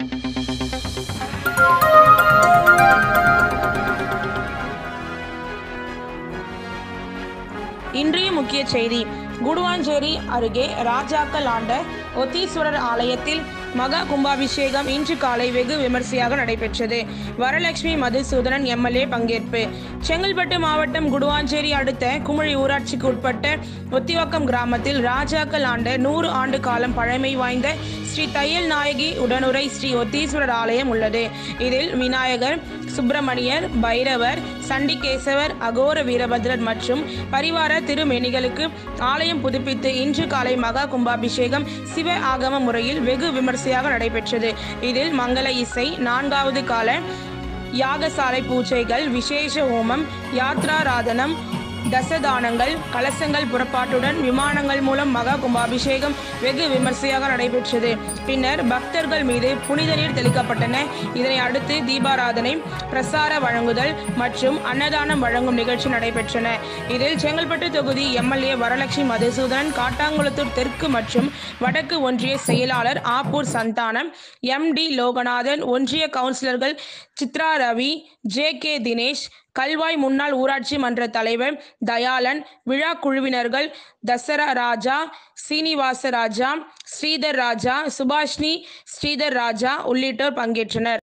இன்றைய முக்கிய செய்தி. குடுவாஞ்சேரி அருகே ராஜாக்கள் ஆண்ட ஒத்தீஸ்வரர் ஆலயத்தில் மகா கும்பாபிஷேகம் இன்று காலை வெகு விமர்சையாக நடைபெற்றது. வரலட்சுமி மதுசூதனன் எம்எல்ஏ பங்கேற்பு. செங்கல்பட்டு மாவட்டம் குடுவாஞ்சேரி அடுத்த குமிழி ஊராட்சிக்கு உட்பட்ட ஒத்திவாக்கம் கிராமத்தில் ராஜாக்கள் ஆண்ட 100 ஆண்டு காலம் பழமை வாய்ந்த ஸ்ரீ தையல் நாயகி உடனுரை ஸ்ரீ ஒத்தீஸ்வரர் ஆலயம் உள்ளது. இதில் விநாயகர், சுப்பிரமணியர், பைரவர், சண்டிகேசவர், அகோர வீரபத்ரர் மற்றும் பரிவார திருமேனிகளுக்கு ஆலயம் புதுப்பித்து இன்று காலை மகா கும்பாபிஷேகம் சிவ ஆகம முறையில் வெகு விமர்சையாக நடைபெற்றது. இதில் மங்கள இசை, 4வது கால யாகசாலை பூஜைகள், விசேஷ ஹோமம், யாத்ராராதனம், தசதானங்கள், கலசங்கள் புறப்பாட்டுடன் விமானங்கள் மூலம் மகா கும்பாபிஷேகம் வெகு விமர்சையாக நடைபெற்றது. பின்னர் பக்தர்கள் மீது புனித நீர் தெளிக்கப்பட்டன. இதனை அடுத்து தீபாராதனை, பிரசார வழங்குதல் மற்றும் அன்னதானம் வழங்கும் நிகழ்ச்சி நடைபெற்றன. இதில் செங்கல்பட்டு தொகுதி எம்எல்ஏ வரலட்சுமி மதுசூதனன், காட்டாங்குளத்தூர் தெற்கு மற்றும் வடக்கு ஒன்றிய செயலாளர் ஆப்பூர் சந்தானம், எம்.டி. லோகநாதன், ஒன்றிய கவுன்சிலர்கள் சித்ரா ரவி, ஜே.கே. தினேஷ், கல்வாய் முன்னாள் ஊராட்சி மன்ற தலைவர் தயாளன், விழா குழுவினர்கள் தசரா ராஜா, சீனிவாச ராஜா, ஸ்ரீதர் ராஜா, சுபாஷினி, ஸ்ரீதர் ராஜா உள்ளிட்டோர் பங்கேற்றனர்.